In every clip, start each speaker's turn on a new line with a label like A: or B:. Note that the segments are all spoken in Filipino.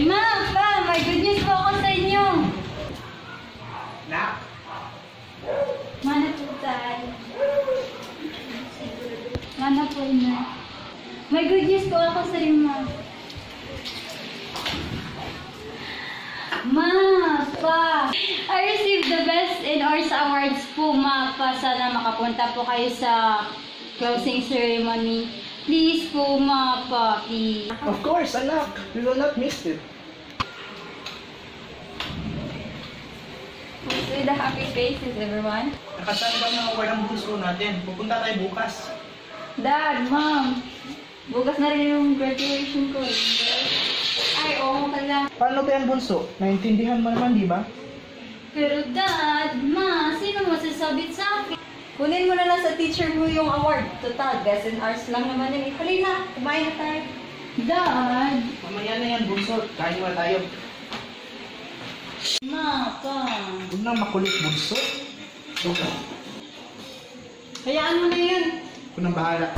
A: Ma, pa, may good news po ako sa inyo.
B: Nak?
A: Mana po tayo. Mana po ina. May good news po ako sa inyo, ma. Ma, pa. I received the Best in Arts Awards po, ma, pa. Sana makapunta po kayo sa closing ceremony. Please po, ma, pa, please.
B: Of course, anak. We will not miss it.
A: With the happy faces, everyone.
B: Nakasaan ba ng award ang bunso natin? Pupunta tayo bukas.
A: Dad, Mom, bukas na rin yung graduation ko. Ay, oo pala.
B: Paano ba yan, bunso? Naintindihan mo naman, di ba?
A: Pero Dad, Ma, sino masasabit sa akin?
C: Kunin mo na lang sa teacher mo yung award. Total, Best in Arts lang naman yun. Halika na, kumain na tayo.
A: Dad,
B: Mamaya na yan, bunso. Kain mo na tayo.
A: Ma, Pa.
B: Huwag na makulit, bunso.
C: Hayaan mo na yun.
B: Ako nang bahala.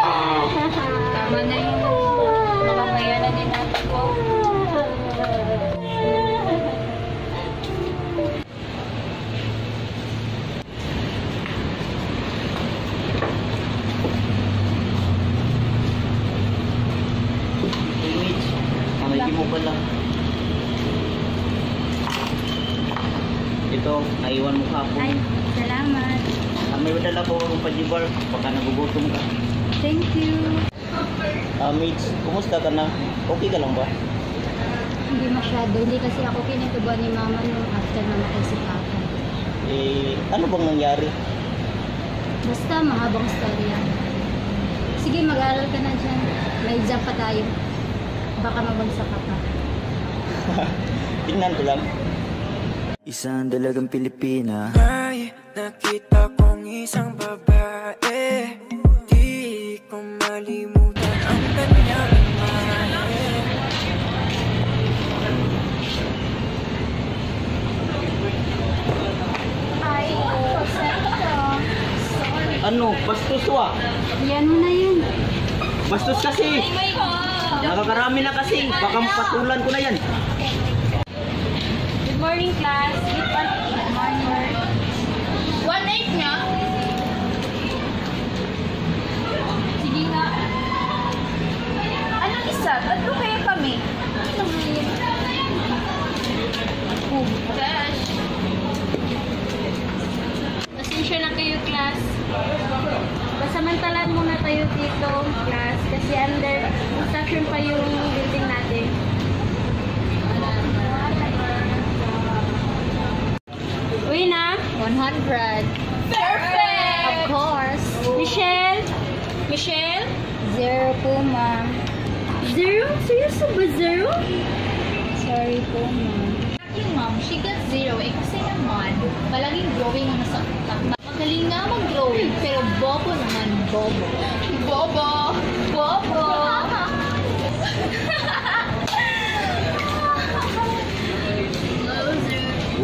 A: Tama na yun. Makabayaran din natin po.
D: Mitch, kamay mo pala. Ito, naiwan mo kahapon.
A: Ay, salamat.
D: May dala po akong pajibar, baka nagugutom ka.
A: Thank you.
D: Mitch, kumusta ka na? Okay ka lang ba?
A: Hindi masyado. Hindi kasi ako kinatubuan ni Mama nung after na si Papa.
D: Ano bang nangyari?
A: Basta mahabang story yan. Sige, mag-aaral ka na dyan. May exam pa tayo. Baka mabagsak ka pa.
D: Tingnan ko lang.
E: Isang dalagang Pilipina.
F: May nakita kong isang babae, di ko malimutan ang kanyang imahe.
A: Ay,
D: Ano? Bastos wa?
A: yan mo na yun.
D: Bastos kasi! Nakakarami na kasi! Baka patulan ko na yan!
A: Good morning, class. Good morning. 1-8 nga. Sige nga.
C: Anong isa? Tatlo kaya kami.
A: Oh, gosh. Pasensya na kayo, class. Basamantalan muna tayo dito, class. Kasi under construction pa yung building natin. Uy na. 100.
C: Perfect!
A: Of course. Michelle? Michelle? 0 po, ma'am. 0? Seryoso ba 0? Sorry po, ma'am.
C: Yung mom, she got 0. Eh kasi naman, palaging growing ang nasa utak. Magaling nga mag-growing, pero bobo naman, bobo. Bobo! Bobo!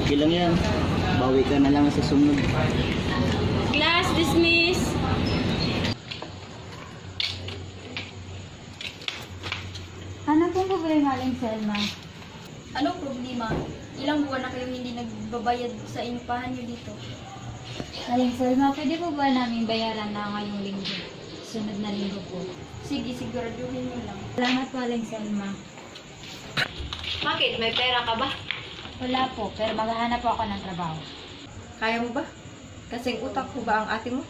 D: Okay lang yan. Bawi ka na lang sa sunod.
A: Class dismiss. Ano pong problema, Aling Selma?
C: Anong problema? Ilang buwan na kayong hindi nagbabayad sa inupahan nyo dito?
A: Aling Selma, pwede po ba namin bayaran na ngayong linggo? Sunod na linggo po.
C: Sige, siguraduhin mo lang.
A: Salamat po, Aling Selma.
C: Bakit? May pera ka ba?
A: Wala po, pero maghahanap po ako ng trabaho.
C: Kaya mo ba? Kasing utak ko ba ang ate mo?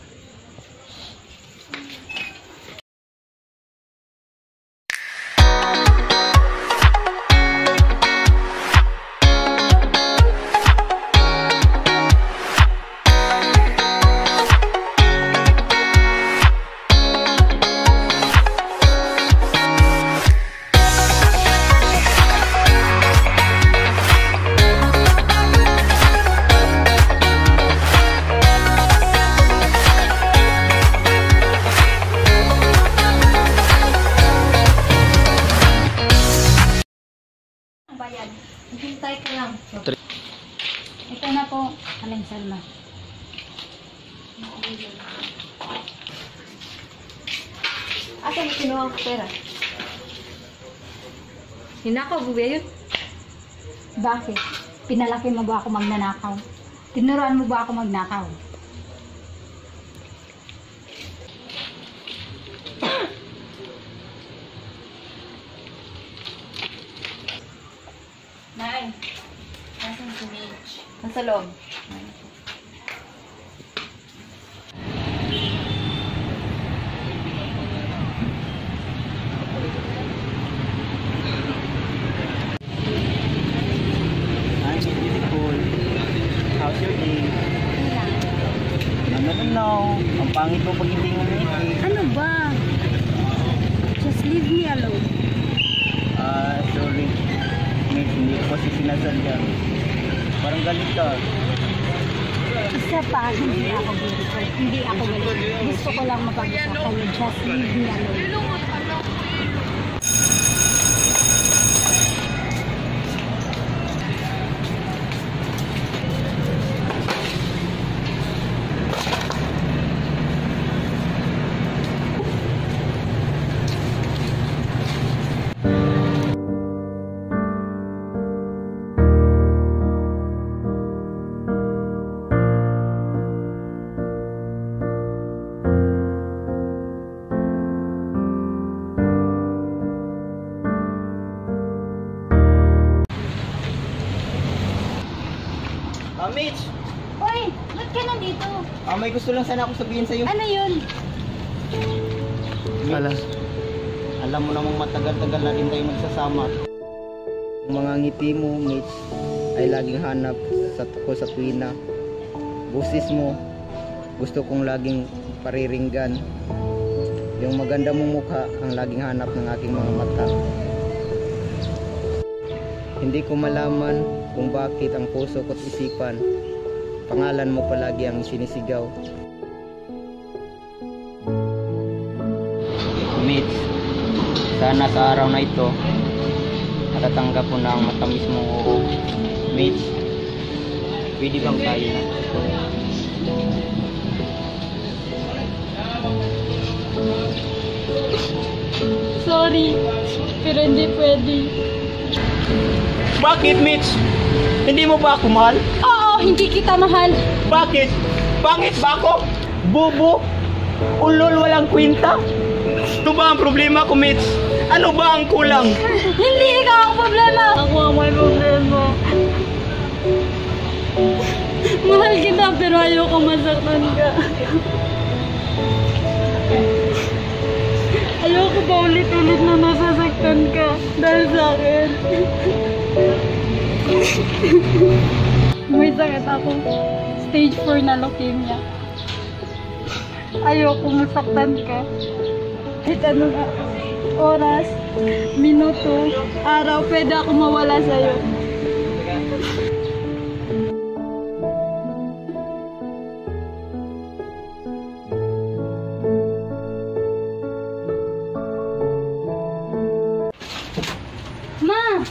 C: Hintay ka lang.
A: Ito na po, Aling Salma.
C: Asa mo kinuha ang pera? Hinakaw mo ba yun?
A: Bakit? Pinalaki mo ba ako magnanakaw? Tinuruan mo ba ako magnakaw?
C: Nay, nasan si Mitch? Nasa loob.
D: Hi, beautiful. How's your day? No. Ang pangit mo pag hindi mo ngiti.
A: Ano ba? Just leave me alone.
D: Sorry. Mitch, hindi ko kasi sinasadya. Parang galit ka.
A: Isa pa, hindi ako beautiful. Hindi ako galit. Gusto ko lang mapag-usap kayo. Just leave me alone.
D: Mitch!
A: Uy! Ba't ka nandito?
D: May gusto lang sana ako sabihin sa'yo.
A: Ano yun?
D: Alam mo namang matagal-tagal na din tayo magsasama. Ang mga ngiti mo, Mitch, ay laging hanap ko sa tuwina. Boses mo, gusto kong laging pariringgan. Yung maganda mong mukha ang laging hanap ng aking mga mata. Hindi ko malaman kung bakit ang puso ko't isipan, pangalan mo palagi ang sinisigaw. Mitch, sana sa araw na ito, natatanggap mo na ang matamis mong oo. Mitch, pwede bang tayo na?
A: Sorry, pero hindi pwede.
D: Bakit, Mitch? Hindi mo ba ako mahal?
A: Oo, hindi kita mahal.
D: Bakit? Pangit ba ako? Bobo? Ulol walang kwenta? Ano ba ang problema ko, Mitch? Ano ba ang kulang?
A: Hindi ikaw ang problema. Ako ang may problema. Mahal kita pero ayoko masaktan ka. Ayoko pa ulit-ulit na nasasaktan ka dahil sa akin. May sakit ako. Stage 4 na leukemia. Ayoko masaktan ka. Kahit anong oras, minuto, araw, pwede ako mawala sa'yo. Ma!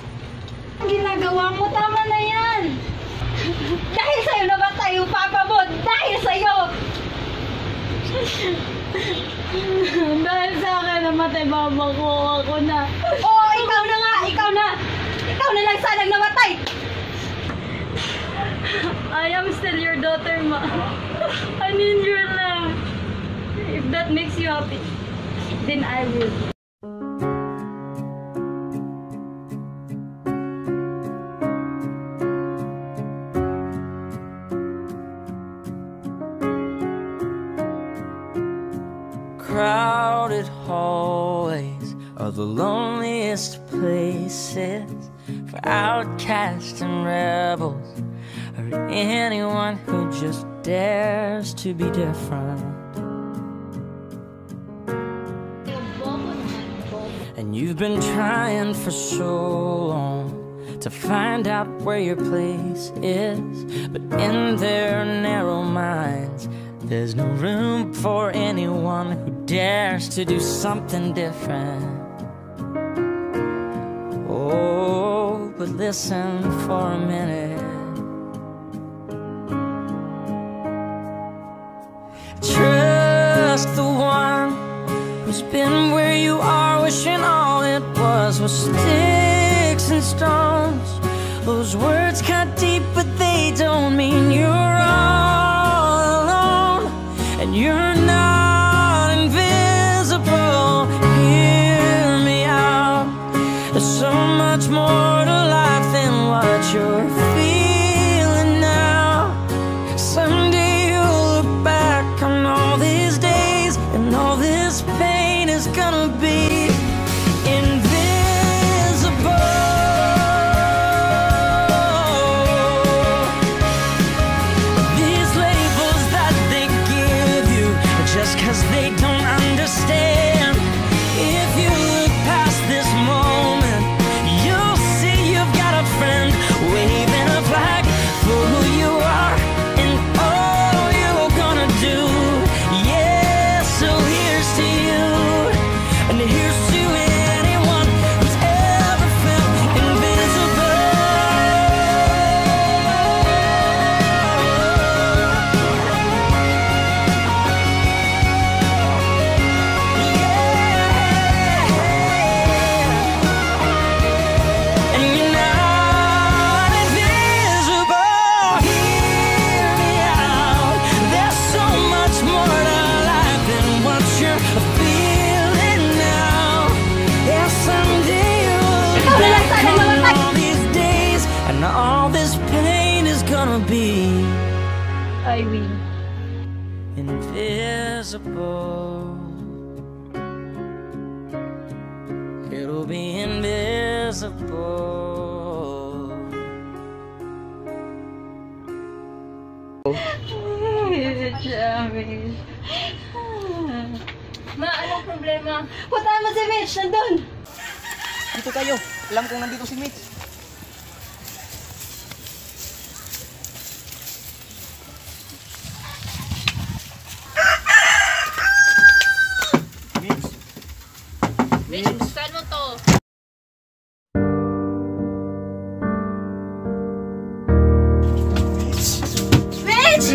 A: Ang ginagawa mo, tama na yan! Dahil sa'yo namatay yung papa mo! Dahil sa'yo! Dahil sa akin namatay mama ko, ako na. Oo, ikaw na nga! Ikaw na! Ikaw na lang sanang namatay! I am still your daughter, Ma. I need your love. If that makes you happy, then I will.
F: Crowded hallways are the loneliest places for outcasts and rebels, or anyone who just dares to be different. And you've been trying for so long to find out where your place is, but in their narrow minds there's no room for anyone who dares to do something different. Oh, but listen for a minute. Trust the one who's been where you are, wishing all it was sticks and stones. Those words cut deep, but they don't mean you're all alone. And you're not invisible. Hear me out. There's so much more to life than what you're feeling now. Someday you'll look back on all these days, and all this pain is gonna be all this pain is gonna be
A: I win.
F: invisible. It'll be invisible.
C: Ma, anong problema?
A: Puntahan mo si Mitch, nandun!
D: Dito tayo. Alam kong nandito si Mitch.
C: Mitch, buksan mo to.
A: Mitch!